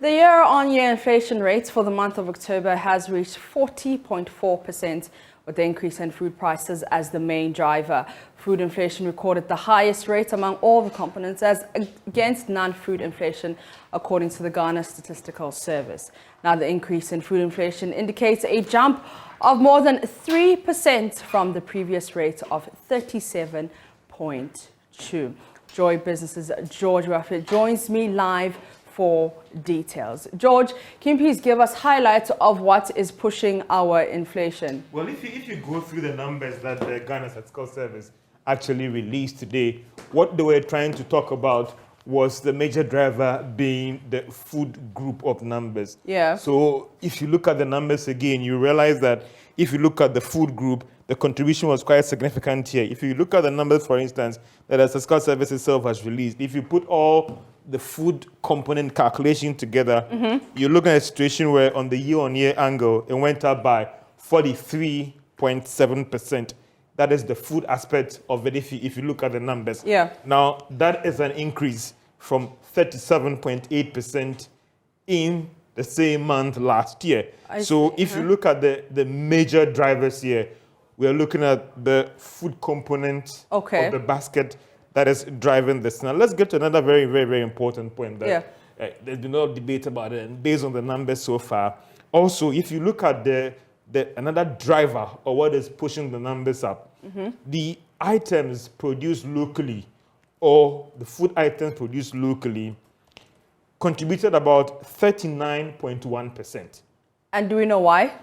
The year-on-year inflation rate for the month of October has reached 40.4%, with the increase in food prices as the main driver. Food inflation recorded the highest rate among all the components as against non-food inflation, according to the Ghana Statistical Service. Now, the increase in food inflation indicates a jump of more than 3% from the previous rate of 37.2%. Joy Business's George Raffet joins me live for details. George, can you please give us highlights of what is pushing our inflation? Well, if you go through the numbers that the Ghana Statistical Service actually released today, what they were trying to talk about was the major driver being the food group of numbers. Yeah. So if you look at the numbers again, you realize that if you look at the food group, the contribution was quite significant here. If you look at the numbers, for instance, that the Statistical Service itself has released, if you put all the food component calculation together, you're looking at a situation where on the year-on-year angle, it went up by 43.7%. That is the food aspect of it if you look at the numbers. Yeah. Now, that is an increase from 37.8% in the same month last year. If you look at the major drivers here, we are looking at the food component of the basket that is driving this. Now, let's get to another very, very, very important point that there's been no debate about it, and based on the numbers so far. Also, if you look at another driver or what is pushing the numbers up, the items produced locally or the food items produced locally contributed about 39.1%. And do we know why?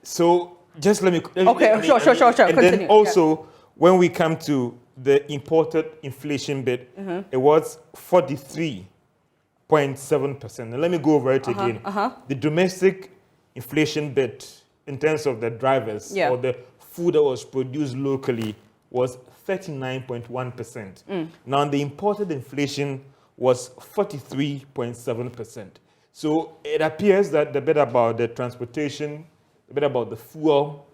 So just let me... Sure. And Continue. then also, when we come to the imported inflation bit, it was 43.7%. And let me go over it again. The domestic inflation bit, in terms of the drivers or the food that was produced locally, was 39.1%. Now, the imported inflation was 43.7%. So it appears that the bit about the transportation, the bit about the fuel,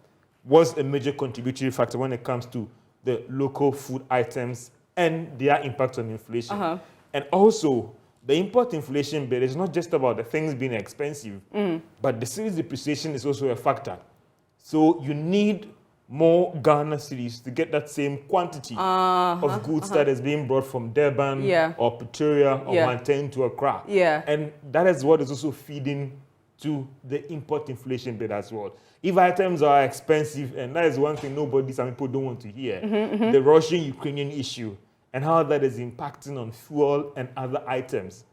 was a major contributory factor when it comes to the local food items and their impact on inflation. And also, the import inflation bit is not just about the things being expensive, but the cedi's depreciation is also a factor. So you need more Ghana cedis to get that same quantity of goods that is being brought from Durban or Pretoria or Manten to Accra. And that is what is also feeding to the import inflation bit as well. If items are expensive, and that is one thing some people don't want to hear, the Russian-Ukrainian issue and how that is impacting on fuel and other items,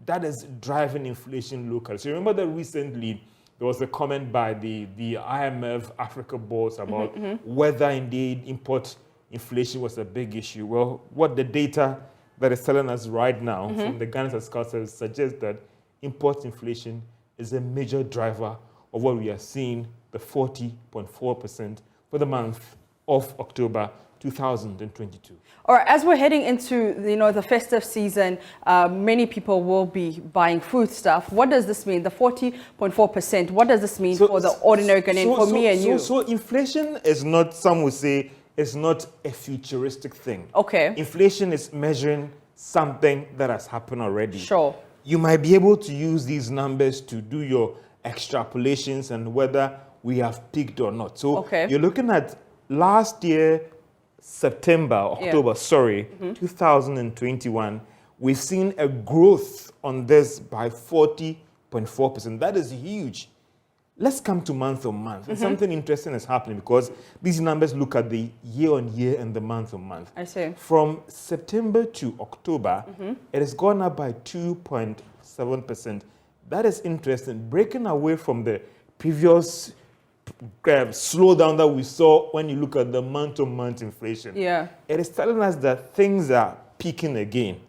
that is driving inflation locally. So remember that recently there was a comment by the IMF Africa boss about whether indeed import inflation was a big issue. Well, what the data that is telling us right now from the Ghana Statistical Service suggests that import inflation is a major driver of what we are seeing, the 40.4% for the month of October 2022. All right, as we're heading into the festive season, many people will be buying food stuff. What does this mean? The 40.4%, what does this mean for the ordinary Ghanaian, for me and you? So inflation is not, some would say, is not a futuristic thing. Okay. Inflation is measuring something that has happened already. Sure. You might be able to use these numbers to do your extrapolations and whether we have peaked or not. So you're looking at last year, October, 2021, we've seen a growth on this by 40.4%. That is huge. Let's come to month on month. And something interesting is happening because these numbers look at the year on year and the month on month. I see. From September to October, it has gone up by 2.7%. That is interesting. Breaking away from the previous slowdown that we saw when you look at the month-on-month inflation. It is telling us that things are peaking again.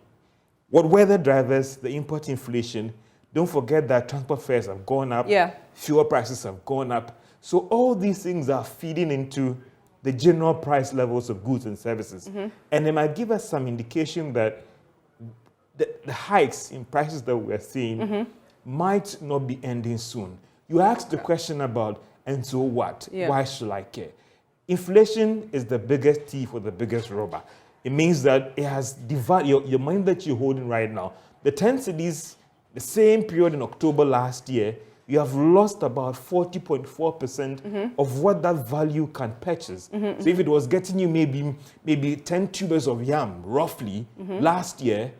What were the drivers? The import inflation. Don't forget that transport fares have gone up. Fuel prices have gone up. So all these things are feeding into the general price levels of goods and services. And they might give us some indication that the hikes in prices that we're seeing might not be ending soon. You asked the question about, and so what? Why should I care? Inflation is the biggest thief or the biggest robber. It means that it has divided your money that you're holding right now. The 10 cedis The same period in October last year, you have lost about 40.4% of what that value can purchase. So if it was getting you maybe 10 tubers of yam, roughly, last year,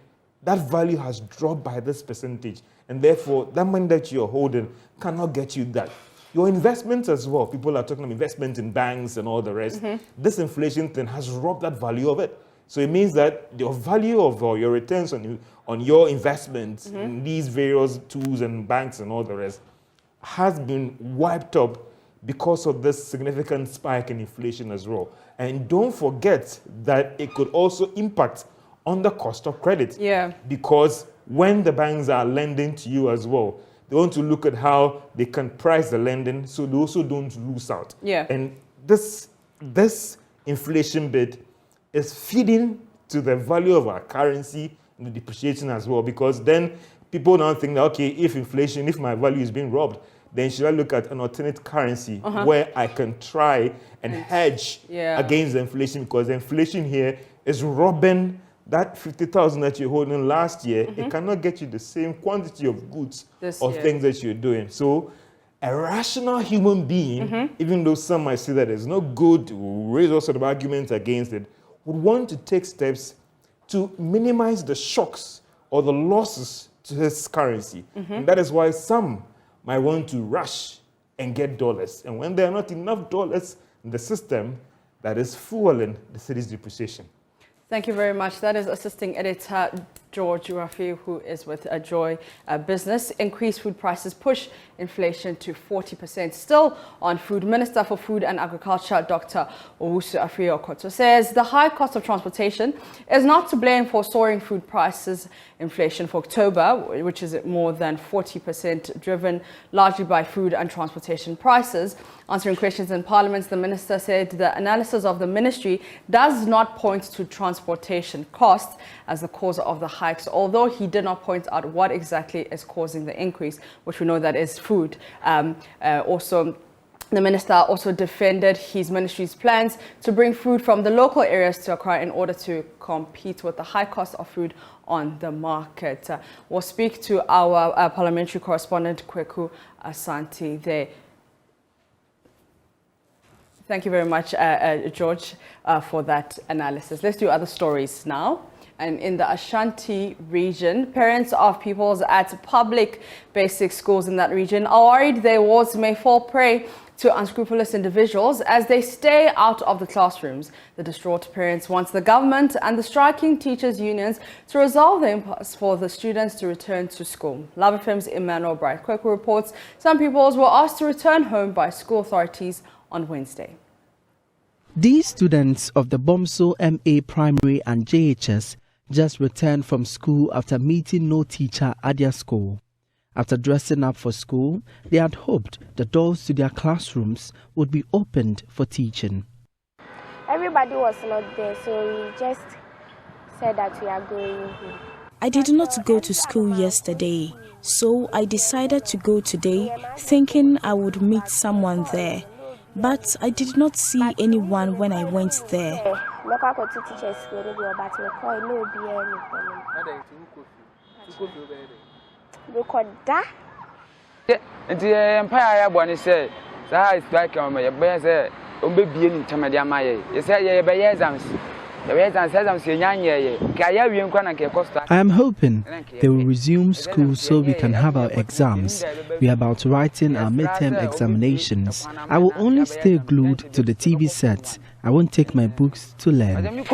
that value has dropped by this percentage. And therefore, that money that you're holding cannot get you that. Your investments as well, people are talking about investment in banks and all the rest. This inflation thing has robbed that value of it. So it means that your value of your returns on your investments in these various tools and banks and all the rest has been wiped up because of this significant spike in inflation as well. And don't forget that it could also impact on the cost of credit. Yeah. Because when the banks are lending to you as well, they want to look at how they can price the lending so they also don't lose out. Yeah. And this inflation bit is feeding to the value of our currency and the depreciation as well, because then people now think that, okay, if my value is being robbed, then should I look at an alternate currency where I can try and hedge against the inflation, because the inflation here is robbing that 50,000 that you're holding last year. It cannot get you the same quantity of goods or things that you're doing. So a rational human being, even though some might say that it's not good, raise all sort of arguments against it, would want to take steps to minimize the shocks or the losses to his currency. And that is why some might want to rush and get dollars. And when there are not enough dollars in the system, that is fueling the city's depreciation. Thank you very much. That is assisting editor George Urafi, who is with Joy Business. Increased food prices push inflation to 40%. Still on food, Minister for Food and Agriculture, Dr. Owusu Afriyie-Okoto, says the high cost of transportation is not to blame for soaring food prices inflation for October, which is more than 40%, driven largely by food and transportation prices. Answering questions in Parliament, the minister said the analysis of the ministry does not point to transportation costs as the cause of the hikes, although he did not point out what exactly is causing the increase, which we know that is food. The minister also defended his ministry's plans to bring food from the local areas to Accra in order to compete with the high cost of food on the market. We'll speak to our parliamentary correspondent, Kweku Asante, there. Thank you very much, George, for that analysis. Let's do other stories now. And in the Ashanti region, parents of pupils at public basic schools in that region are worried their wards may fall prey to unscrupulous individuals as they stay out of the classrooms. The distraught parents want the government and the striking teachers' unions to resolve the impasse for the students to return to school. Love FM's Emmanuel Bright Kweku reports some pupils were asked to return home by school authorities on Wednesday. These students of the Bomso MA Primary and JHS just returned from school after meeting no teacher at their school. After dressing up for school, they had hoped the doors to their classrooms would be opened for teaching. Everybody was not there, so we just said that we are going home. I did not go to school yesterday, so I decided to go today, thinking I would meet someone there. But I did not see anyone when I went there. I am hoping they will resume school so we can have our exams. We are about to write in our midterm examinations. I will only stay glued to the TV sets. I won't take my books to learn.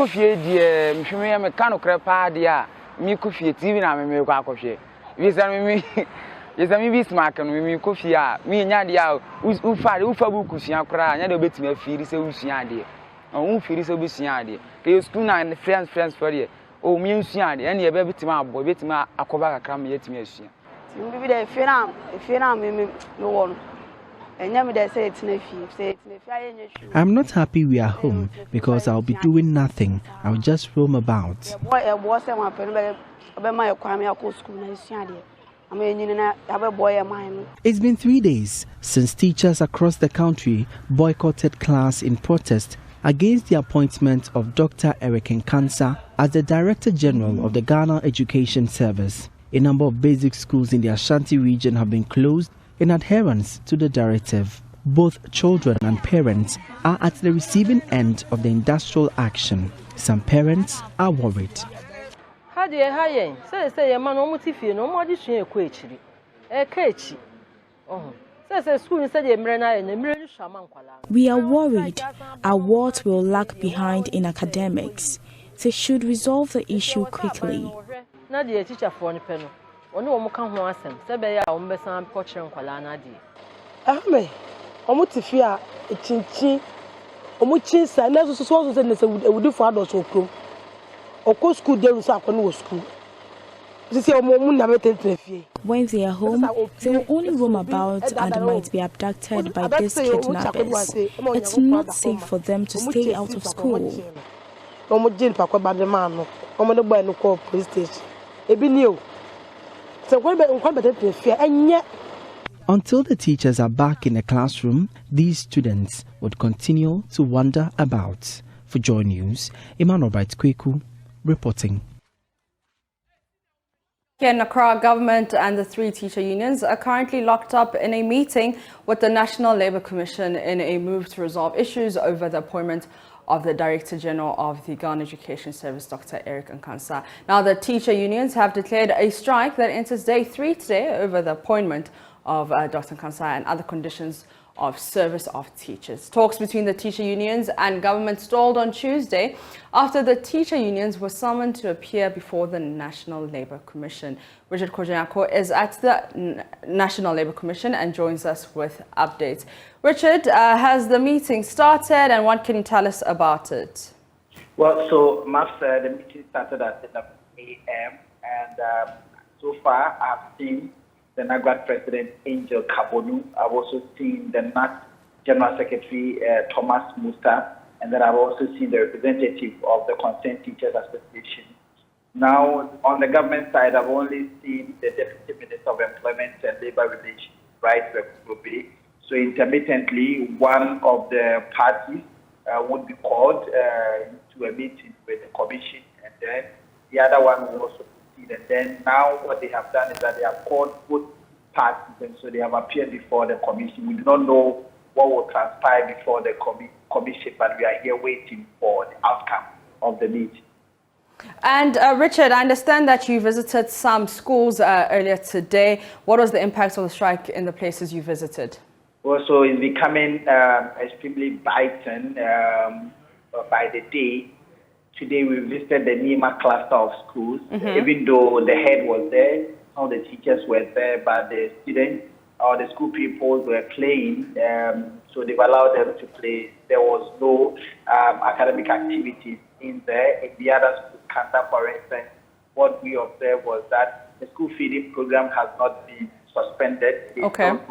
I'm not happy we are home because I'll be doing nothing. I'll just roam about. It's been 3 days since teachers across the country boycotted class in protest against the appointment of Dr. Eric Nkansa as the Director General of the Ghana Education Service. A number of basic schools in the Ashanti region have been closed in adherence to the directive. Both children and parents are at the receiving end of the industrial action. Some parents are worried. We are worried our what will lag behind in academics. They should resolve the issue quickly. When they are home, they will only roam about and might be abducted by these kidnappers. It's not safe for them to stay out of school. Until the teachers are back in the classroom, these students would continue to wander about. For Joy News, Emmanuel Kweku reporting. Here in Accra, government and the 3 teacher unions are currently locked up in a meeting with the National Labour Commission in a move to resolve issues over the appointment of the Director General of the Ghana Education Service, Dr. Eric Nkansa. Now, the teacher unions have declared a strike that enters day 3 today over the appointment of Dr. Nkansa and other conditions of service of teachers. Talks between the teacher unions and government stalled on Tuesday after the teacher unions were summoned to appear before the National Labour Commission. Richard Kojanyako is at the National Labour Commission and joins us with updates. Richard, has the meeting started and what can you tell us about it? Well, so Maps, the meeting started at 11 a.m. and so far I've seen the NAGWAD President Angel Kabonu. I've also seen the NAT General Secretary Thomas Musta, and then I've also seen the representative of the Concerned Teachers Association. Now, on the government side, I've only seen the Deputy Minister of Employment and Labour Relations, right, Republic. So intermittently, one of the parties would be called to a meeting with the Commission, and then the other one will also. And then now what they have done is that they have called both parties, and so they have appeared before the commission. We do not know what will transpire before the commission, but we are here waiting for the outcome of the meeting. And Richard, I understand that you visited some schools earlier today. What was the impact of the strike in the places you visited? Well, so it's becoming extremely biting by the day. Today we visited the Nima cluster of schools. Even though the head was there, all the teachers were there, but the students or the school people were playing, so they've allowed them to play. There was no academic activities in there. In the other school, Kanta, for instance, what we observed was that the school feeding program has not been suspended. They will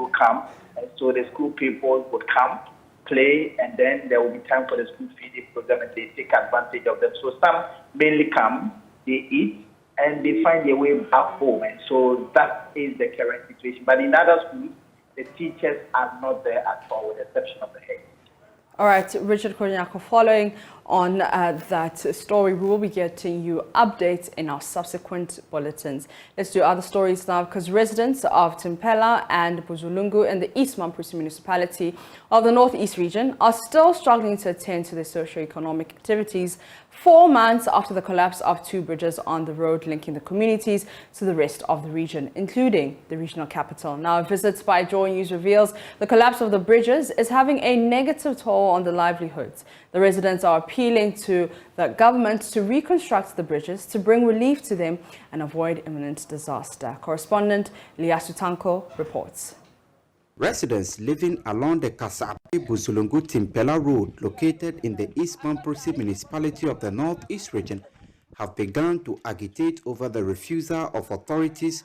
come, and so the school people would come, play, and then there will be time for the school feeding program and they take advantage of them. So some mainly come, they eat, and they find their way back home. And so that is the current situation. But in other schools, the teachers are not there at all, with the exception of the head. All right, Richard Kojanyako, following on that story, we will be getting you updates in our subsequent bulletins. Let's do other stories now, because residents of Timpela and Buzulungu in the East Mamprusi municipality of the Northeast region are still struggling to attend to their socio-economic activities 4 months after the collapse of 2 bridges on the road linking the communities to the rest of the region, including the regional capital. Now, visits by JoyNews reveals the collapse of the bridges is having a negative toll on the livelihoods. The residents are appealing to the government to reconstruct the bridges to bring relief to them and avoid imminent disaster. Correspondent Liasu Tanko reports. Residents living along the Kasape-Buzulungu-Timpela road, located in the East Mamprusi municipality of the Northeast region, have begun to agitate over the refusal of authorities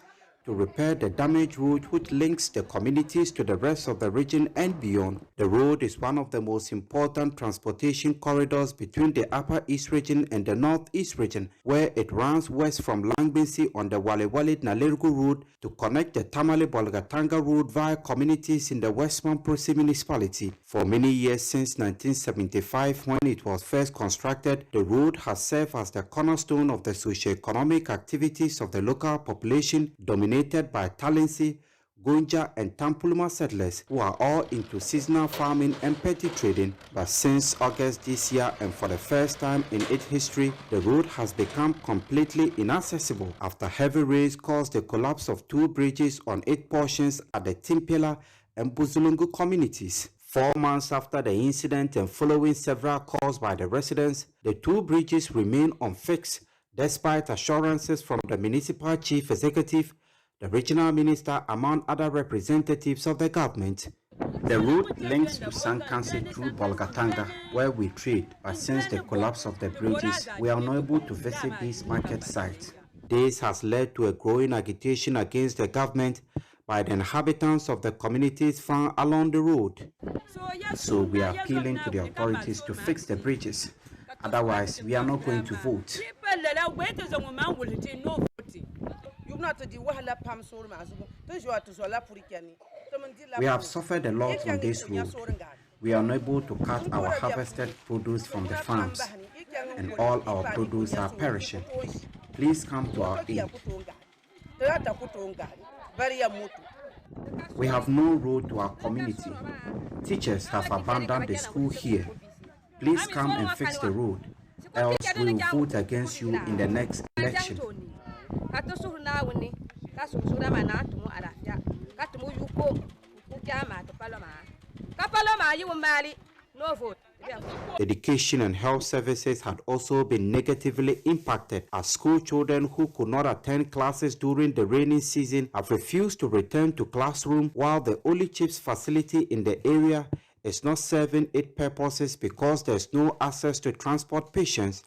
to repair the damaged road which links the communities to the rest of the region and beyond. The road is one of the most important transportation corridors between the Upper East region and the Northeast region, where it runs west from Langbinsi on the Wale-Wale-Nalergu road to connect the Tamale-Bolgatanga road via communities in the Western Prosi municipality. For many years since 1975, when it was first constructed, the road has served as the cornerstone of the socio-economic activities of the local population, dominated by Talensi, Gonja and Tampuluma settlers who are all into seasonal farming and petty trading. But since August this year, and for the first time in its history, the road has become completely inaccessible after heavy rains caused the collapse of 2 bridges on 8 portions at the Timpela and Buzulungu communities. 4 months after the incident and following several calls by the residents, the 2 bridges remain unfixed despite assurances from the municipal chief executive, the regional minister, among other representatives of the government. The road links to Sankansi through Bolgatanga, where we trade, but since the collapse of the bridges, we are unable to visit these market sites. This has led to a growing agitation against the government by the inhabitants of the communities found along the road. So we are appealing to the authorities to fix the bridges. Otherwise, we are not going to vote. We have suffered a lot on this road. We are unable to cut our harvested produce from the farms, and all our produce are perishing. Please come to our aid. We have no road to our community. Teachers have abandoned the school here. Please come and fix the road, else we will vote against you in the next election. Education and health services had also been negatively impacted as school children who could not attend classes during the rainy season have refused to return to classroom, while the Oli Chips facility in the area is not serving its purposes because there is no access to transport patients.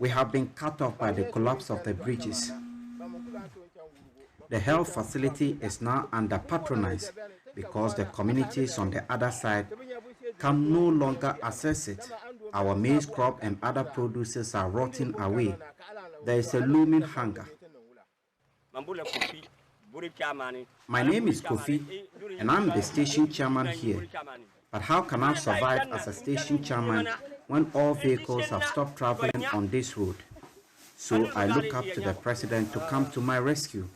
We have been cut off by the collapse of the bridges. The health facility is now under patronized because the communities on the other side can no longer access it. Our maize crop and other produces are rotting away. There is a looming hunger. My name is Kofi, and I'm the station chairman here. But how can I survive as a station chairman when all vehicles have stopped traveling on this road? So I look up to the president to come to my rescue.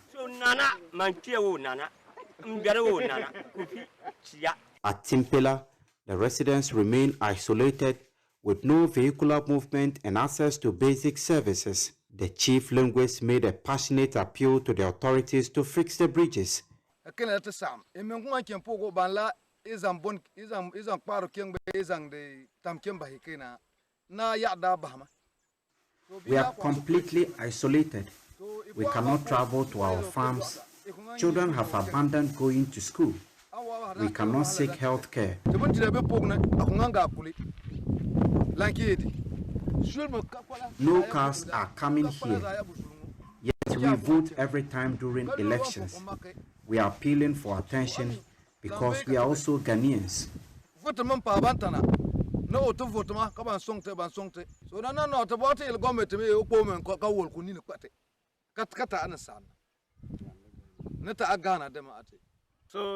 At Timpela, the residents remain isolated with no vehicular movement and access to basic services. The chief linguist made a passionate appeal to the authorities to fix the bridges. We are completely isolated. We cannot travel to our farms. Children have abandoned going to school. We cannot seek health care. No cars are coming here. Yet we vote every time during elections. We are appealing for attention because we are also Ghanaians. So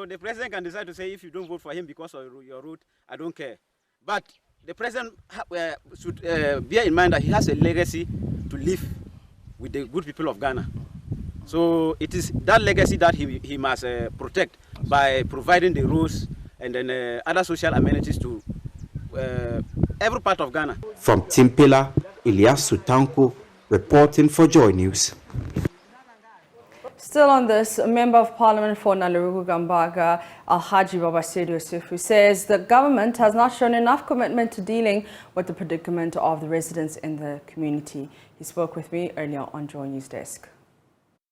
the president can decide to say, if you don't vote for him because of your route, I don't care. But the president should bear in mind that he has a legacy to live with the good people of Ghana. So it is that legacy that he must protect by providing the roads and then other social amenities to every part of Ghana. From Timpela, Ilyas Sutanko reporting for Joy News. Still on this, a member of parliament for Nalerugu Gambaga, Alhaji Babasedu Yusufu, says the government has not shown enough commitment to dealing with the predicament of the residents in the community. He spoke with me earlier on JoyNews desk.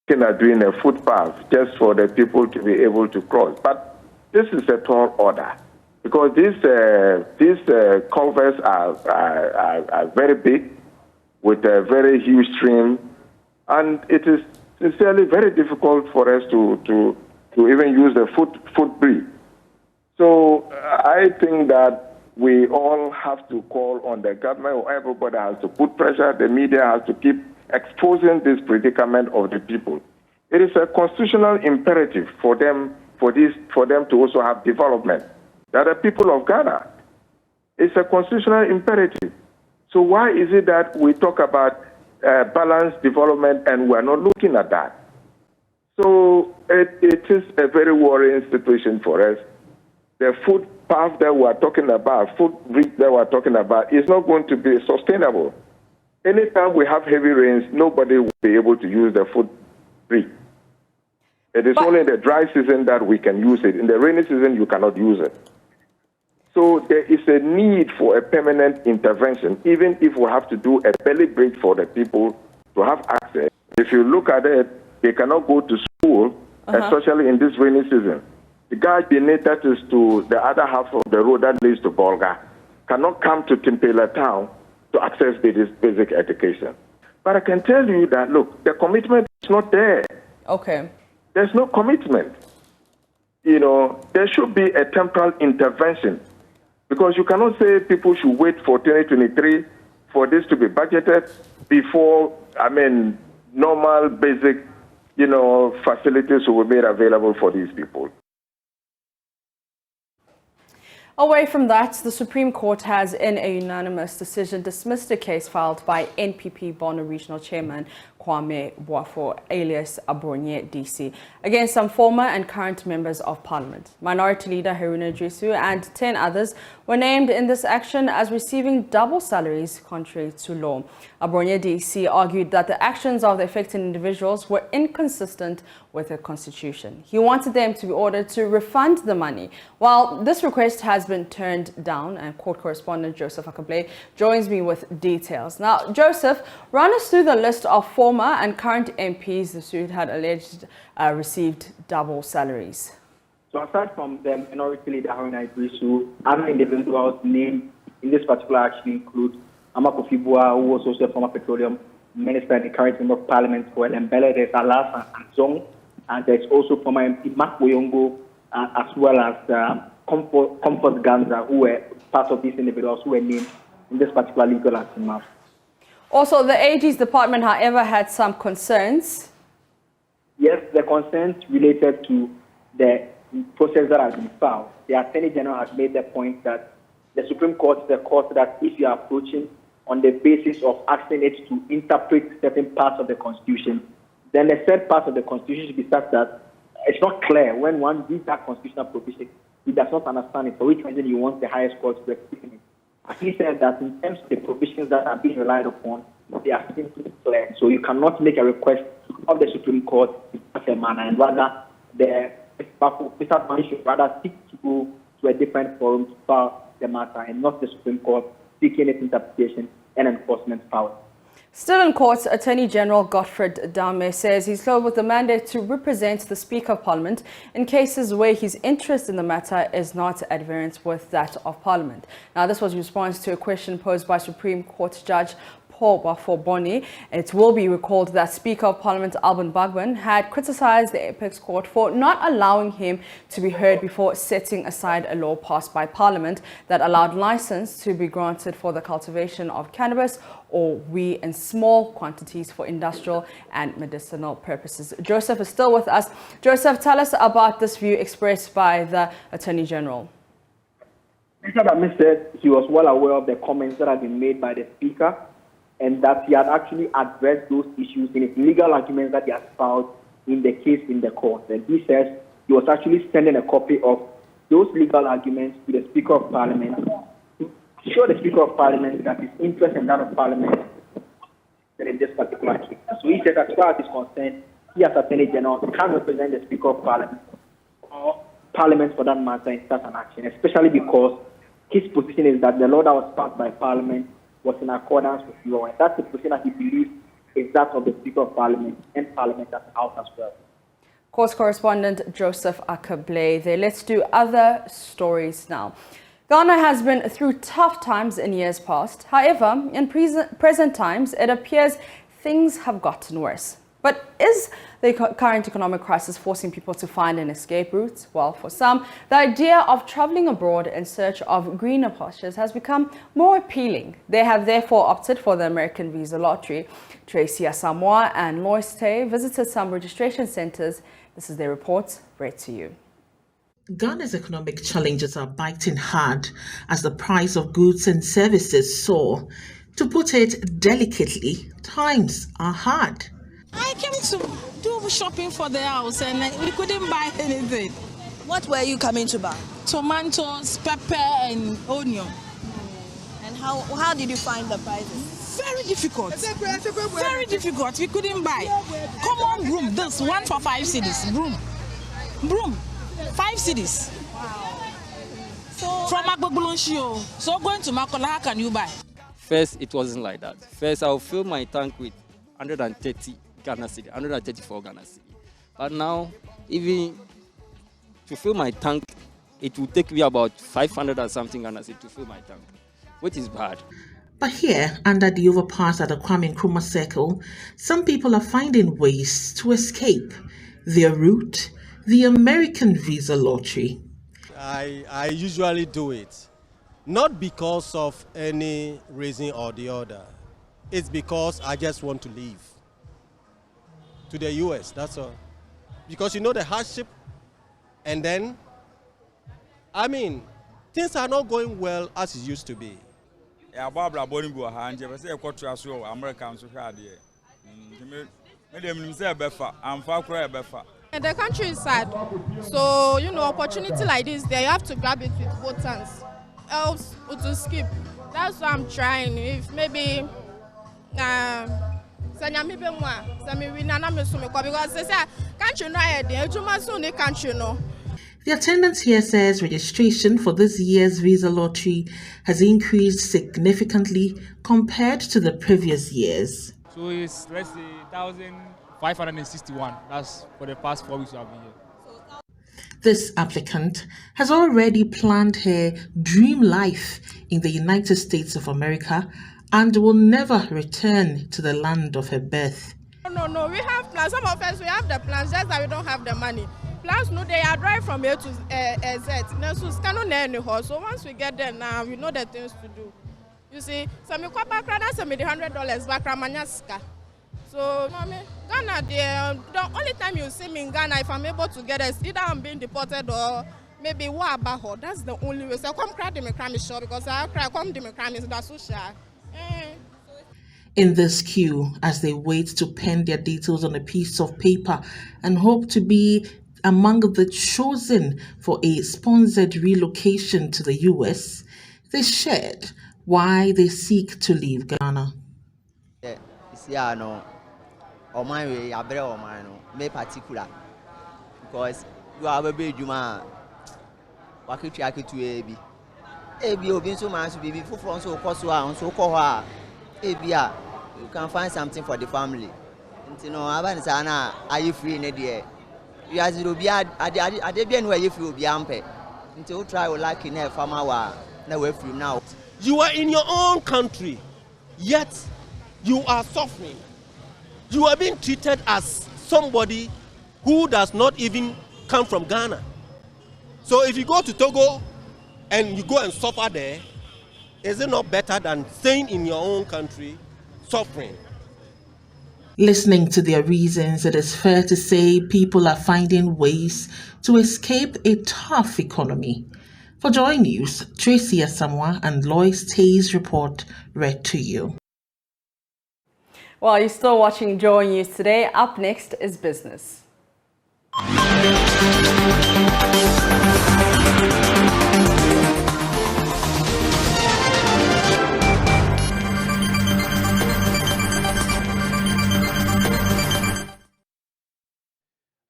Are doing a footpath just for the people to be able to cross, but this is a tall order because these culverts are very big with a very huge stream And it is sincerely very difficult for us to even use the footbridge. So I think that we all have to call on the government, or everybody has to put pressure. The media has to keep exposing this predicament of the people. It is a constitutional imperative for them to also have development. They are the people of Ghana. It's a constitutional imperative. So why is it that we talk about balanced development and we're not looking at that? So it is a very worrying situation for us. The food path that we're talking about, food bridge that we're talking about, is not going to be sustainable. Anytime we have heavy rains, nobody will be able to use the food bridge. It is only in the dry season that we can use it. In the rainy season, you cannot use it. So there is a need for a permanent intervention, even if we have to do a belly bridge for the people to have access. If you look at it, they cannot go to school, especially in this rainy season. The guy beneath that is to the other half of the road that leads to Bolga cannot come to Timpela town to access this basic education. But I can tell you that, look, the commitment is not there. Okay. There's no commitment. You know, there should be a temporal intervention, because you cannot say people should wait for 2023 for this to be budgeted before, normal basic, facilities will be made available for these people. Away from that, the Supreme Court has, in a unanimous decision, dismissed a case filed by NPP Bono Regional Chairman Kwame Boafo, alias Abronye DC, against some former and current members of Parliament. Minority Leader Haruna Jesu and 10 others were named in this action as receiving double salaries contrary to law. Abronye DC argued that the actions of the affected individuals were inconsistent with the Constitution. He wanted them to be ordered to refund the money. While this request has been turned down, and court correspondent Joseph Akablay joins me with details. Now, Joseph, run us through the list of former and current MPs the suit had alleged received double salaries. So aside from the minority leader Haruna Jesu, other individuals named in this particular action include Amakofi Bua, who was also a former petroleum minister and the current member of parliament for Mbele, there's Alas and Zong, and there's also former MP Mark Boyongo, as well as Comfort Ganza, who were part of these individuals who were named in this particular legal action map. Also, the AG's department, however, had some concerns. Yes, the concerns related to the process that has been filed. The Attorney General has made the point that the Supreme Court is a court that if you are approaching on the basis of asking it to interpret certain parts of the Constitution, then the third part of the Constitution should be such that it's not clear when one reads that constitutional provision, he does not understand it, for which reason you want the highest court to explain it. He said that in terms of the provisions that are being relied upon, they are simply clear. So you cannot make a request of the Supreme Court in such a manner, and rather the money should rather seek to go to a different forum to file the matter, and not the Supreme Court seeking its interpretation and enforcement power. Still in court, Attorney General Godfred Dame says he's clothed with the mandate to represent the Speaker of Parliament in cases where his interest in the matter is not at variance with that of Parliament. Now, this was in response to a question posed by Supreme Court Judge Paul Bafo-Boni. It will be recalled that Speaker of Parliament Alban Bagbin had criticized the Apex Court for not allowing him to be heard before setting aside a law passed by Parliament that allowed license to be granted for the cultivation of cannabis or weed in small quantities for industrial and medicinal purposes. Joseph is still with us. Joseph, tell us about this view expressed by the Attorney General. Mr. Dame said he was well aware of the comments that had been made by the Speaker, and that he had actually addressed those issues in his legal arguments that he has filed in the case in the court. And he says he was actually sending a copy of those legal arguments to the Speaker of Parliament to show the Speaker of Parliament that his interest in that of Parliament in this particular case. So he said that as far as he's concerned, he as Attorney General can represent the Speaker of Parliament or Parliament for that matter in such an action, especially because his position is that the law that was passed by Parliament was in accordance with law, and that's the position that he believes is that of the Speaker of Parliament and Parliament as a house as well. Court correspondent Joseph Akablay there. Let's do other stories now. Ghana has been through tough times in years past. However, in present times, it appears things have gotten worse. But is the current economic crisis forcing people to find an escape route? Well, for some, the idea of traveling abroad in search of greener pastures has become more appealing. They have therefore opted for the American visa lottery. Tracy Asamoah and Lois Tay visited some registration centers. This is their report, read to you. Ghana's economic challenges are biting hard as the price of goods and services soar. To put it delicately, times are hard. I came to do shopping for the house and we couldn't buy anything. What were you coming to buy? Tomatoes, pepper and onion. And how did you find the prices? Very difficult. Very difficult. We couldn't buy. Common broom, this one for 5 cedis. Broom. 5 cedis. Wow. From Agbogbolonshio. So going to Makola, how can you buy? First, it wasn't like that. First, I'll fill my tank with 130 Ghana cedi, 134 Ghana cedi. But now, even to fill my tank, it will take me about 500 or something Ghana cedi to fill my tank, which is bad. But here, under the overpass at the Kwame Nkrumah Circle, some people are finding ways to escape. Their route, the American visa lottery. I usually do it, not because of any reason or the other. It's because I just want to leave to the US, that's all. Because you know the hardship, and then, I mean, things are not going well as it used to be. The country is sad, so you know, opportunity like this, there you have to grab it with both hands, else to skip. That's what I'm trying. If maybe the attendance here says registration for this year's visa lottery has increased significantly compared to the previous years. So it's, let's say, 1,561. That's for the past 4 weeks we have been here. This applicant has already planned her dream life in the United States of America and will never return to the land of her birth. No, we have plans. Some of us, we have the plans, just that we don't have the money. Plans, no, they are drive from A to Z. So once we get there now, we know the things to do. You see, so me kwa background, I me the $100 background. So, Ghana, the only time you see me in Ghana, if I'm able to get it, either I'm being deported or maybe Wabaho. That's the only way. So come cry to me, crime is sure because I cry, come to me, crime is that's so shy. In this queue, as they wait to pen their details on a piece of paper and hope to be among the chosen for a sponsored relocation to the US, they shared why they seek to leave Ghana. Yeah, no. Or my way, I better or mine, me particular. Because you are a baby, man. What could you to AB? AB, you've been so much to be before from so cost one, so call her. AB, you can find something for the family. You know, Avansana, are you free in a day? You as you be at the bien where you feel be ampe. Until try or like in a farmer, no way from now. You are in your own country, yet you are suffering. You are being treated as somebody who does not even come from Ghana. So if you go to Togo and you go and suffer there, is it not better than staying in your own country, suffering? Listening to their reasons, it is fair to say people are finding ways to escape a tough economy. For JoyNews, Tracy Asamoah and Lois Tay's report read to you. Well, you're still watching JoyNews today. Up next is business.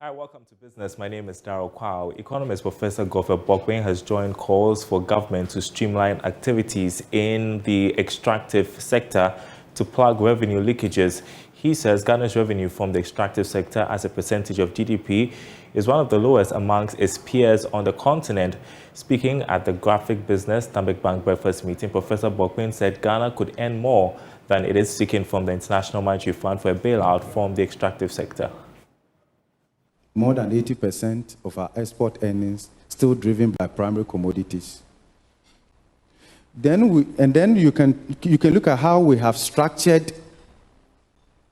Hi, welcome to Business. My name is Darryl Kwao. Economist Professor Godfrey Bokwin has joined calls for government to streamline activities in the extractive sector to plug revenue leakages. He says Ghana's revenue from the extractive sector as a percentage of GDP is one of the lowest amongst its peers on the continent. Speaking at the Graphic Business Stanbic Bank Breakfast meeting, Professor Bokwin said Ghana could earn more than it is seeking from the International Monetary Fund for a bailout from the extractive sector. More than 80% of our export earnings still driven by primary commodities. Then you can look at how we have structured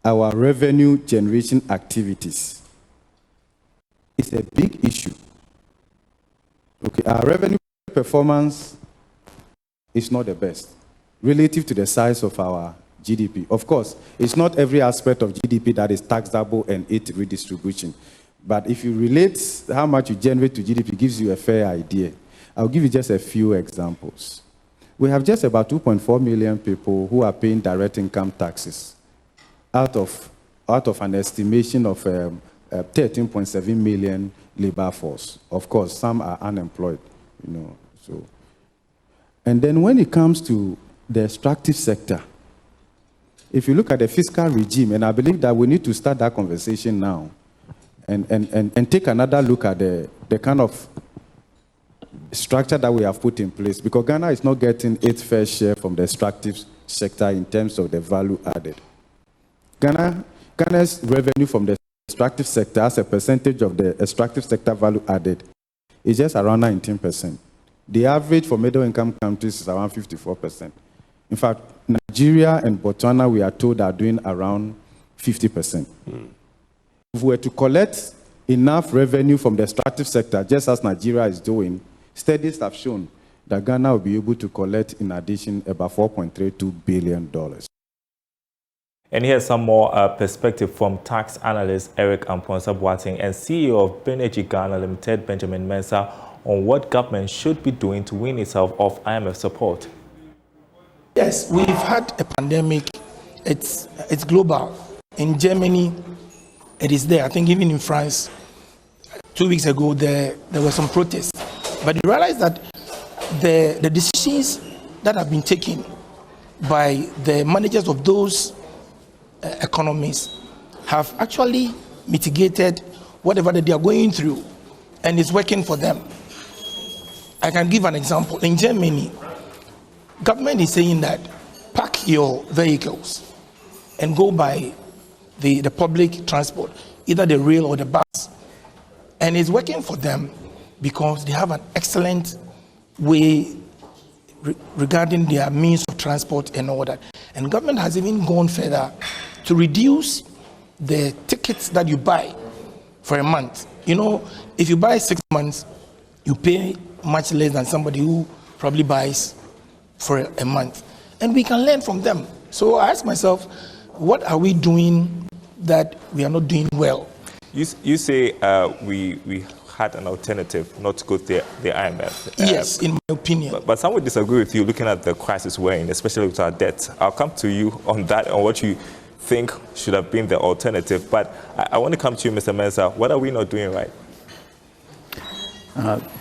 our revenue generation activities. It's a big issue. Okay, our revenue performance is not the best relative to the size of our GDP. Of course, it's not every aspect of GDP that is taxable and its redistribution. But if you relate how much you generate to GDP, it gives you a fair idea. I'll give you just a few examples. We have just about 2.4 million people who are paying direct income taxes out of an estimation of 13.7 million labor force. Of course, some are unemployed, you know. So, and then when it comes to the extractive sector, if you look at the fiscal regime, and I believe that we need to start that conversation now, and take another look at the kind of structure that we have put in place, because Ghana is not getting its fair share from the extractive sector in terms of the value added. Ghana's revenue from the extractive sector as a percentage of the extractive sector value added is just around 19%. The average for middle income countries is around 54%. In fact, Nigeria and Botswana, we are told, are doing around 50%. If we were to collect enough revenue from the extractive sector, just as Nigeria is doing, studies have shown that Ghana will be able to collect, in addition, about $4.32 billion. And here's some more perspective from tax analyst Eric Amponsa-Boateng and CEO of Benergy Ghana Limited, Benjamin Mensah, on what government should be doing to wean itself off IMF support. Yes, we've had a pandemic. It's global. In Germany, it is there. I think even in France, 2 weeks ago, there were some protests. But you realize that the decisions that have been taken by the managers of those economies have actually mitigated whatever that they are going through, and it's working for them. I can give an example. In Germany, government is saying that park your vehicles and go by the public transport, either the rail or the bus. And it's working for them because they have an excellent way regarding their means of transport and all that. And government has even gone further to reduce the tickets that you buy for a month. You know, if you buy 6 months, you pay much less than somebody who probably buys for a month. And we can learn from them. So I ask myself, what are we doing that we are not doing well? You say we had an alternative not to go to the IMF. Yes, in my opinion. But some would disagree with you looking at the crisis we're in, especially with our debt. I'll come to you on that, on what you think should have been the alternative. But I want to come to you, Mr. Mensah. What are we not doing right?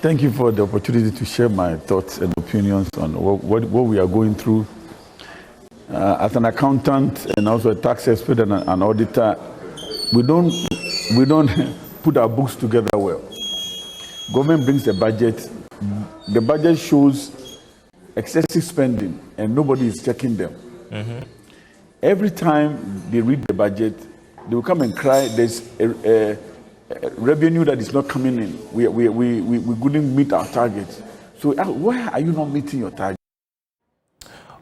Thank you for the opportunity to share my thoughts and opinions on what we are going through. As an accountant and also a tax expert and an auditor, we don't put our books together well. Government brings the budget. The budget shows excessive spending, and nobody is checking them. Mm-hmm. Every time they read the budget, they will come and cry. There's a revenue that is not coming in. We couldn't meet our targets. So why are you not meeting your target?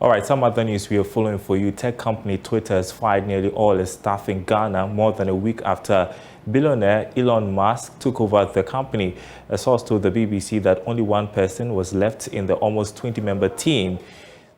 All right, some other news we are following for you. Tech company Twitter has fired nearly all its staff in Ghana more than a week after billionaire Elon Musk took over the company. A source told the BBC that only one person was left in the almost 20-member team.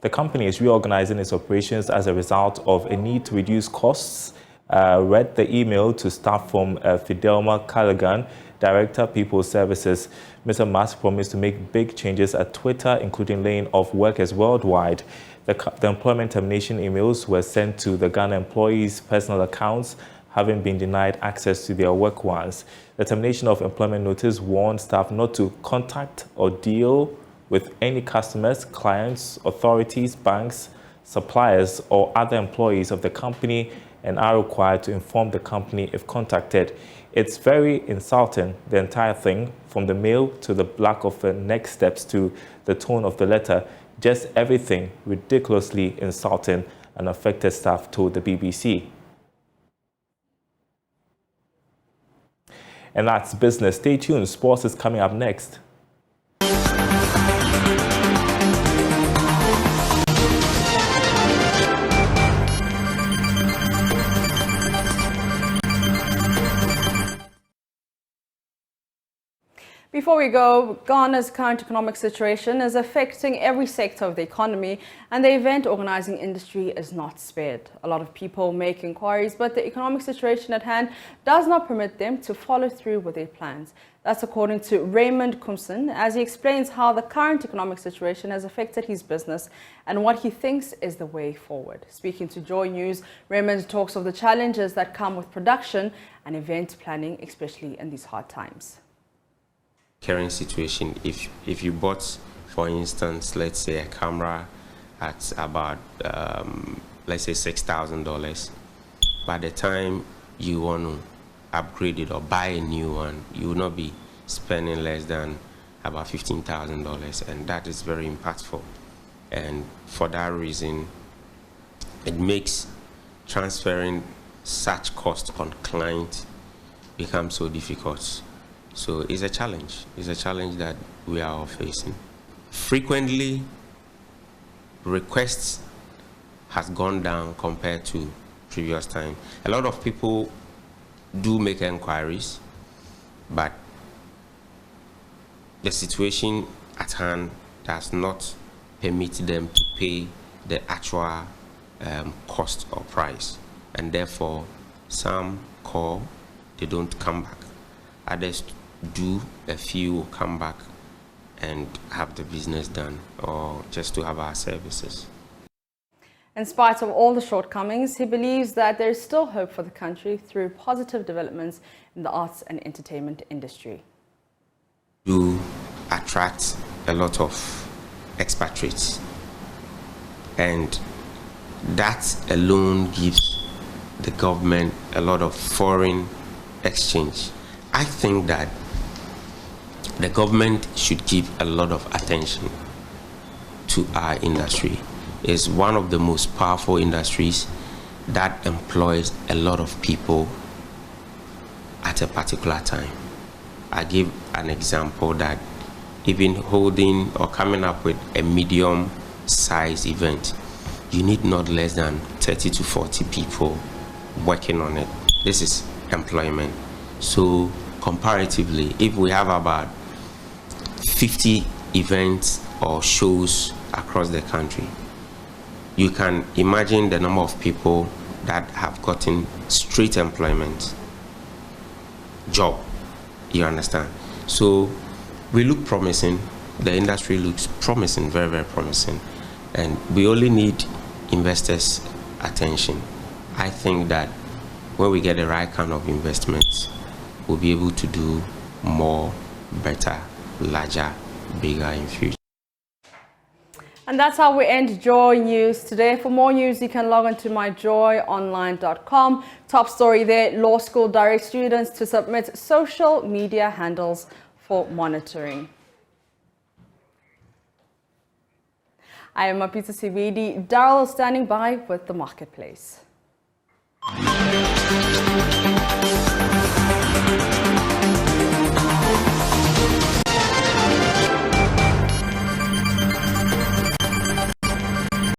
The company is reorganizing its operations as a result of a need to reduce costs. Read the email to staff from Fidelma Callaghan, Director, People Services. Mr. Musk promised to make big changes at Twitter, including laying off workers worldwide. The employment termination emails were sent to the Ghana employees' personal accounts, having been denied access to their work ones. The termination of employment notice warned staff not to contact or deal with any customers, clients, authorities, banks, suppliers, or other employees of the company, and are required to inform the company if contacted. It's very insulting, the entire thing, from the mail to the lack of next steps to the tone of the letter. Just everything ridiculously insulting. an affected staff told the BBC. And that's business. Stay tuned. Sports is coming up next. Before we go, Ghana's current economic situation is affecting every sector of the economy, and the event organizing industry is not spared. A lot of people make inquiries, but the economic situation at hand does not permit them to follow through with their plans. That's according to Raymond Kumson, as he explains how the current economic situation has affected his business and what he thinks is the way forward. Speaking to Joy News, Raymond talks of the challenges that come with production and event planning, especially in these hard times. Current situation, if you bought, for instance, let's say a camera at about let's say $6,000, by the time you want to upgrade it or buy a new one, you will not be spending less than about $15,000, and that is very impactful. And for that reason, it makes transferring such cost on client become so difficult. So it's a challenge. It's a challenge that we are all facing. Frequently, requests has gone down compared to previous time. A lot of people do make inquiries, but the situation at hand does not permit them to pay the actual cost or price, and therefore some call, they don't come back. Others do, a few will come back and have the business done, or just to have our services. In spite of all the shortcomings, he believes that there is still hope for the country through positive developments in the arts and entertainment industry. Do attract a lot of expatriates, and that alone gives the government a lot of foreign exchange. I think that the government should give a lot of attention to our industry. It's one of the most powerful industries that employs a lot of people at a particular time. I give an example that even holding or coming up with a medium-sized event, you need not less than 30 to 40 people working on it. This is employment. So comparatively, if we have about 50 events or shows across the country, you can imagine the number of people that have gotten straight employment job. You understand? So we look promising. The industry looks promising, very, very promising. And we only need investors' attention. I think that when we get the right kind of investments, we'll be able to do more, better, larger, bigger in future. And that's how we end Joy News today. For more news, you can log on to myjoyonline.com. Top story there, law school directs students to submit social media handles for monitoring. I am Mapitso Sebidi. Daryl standing by with the marketplace.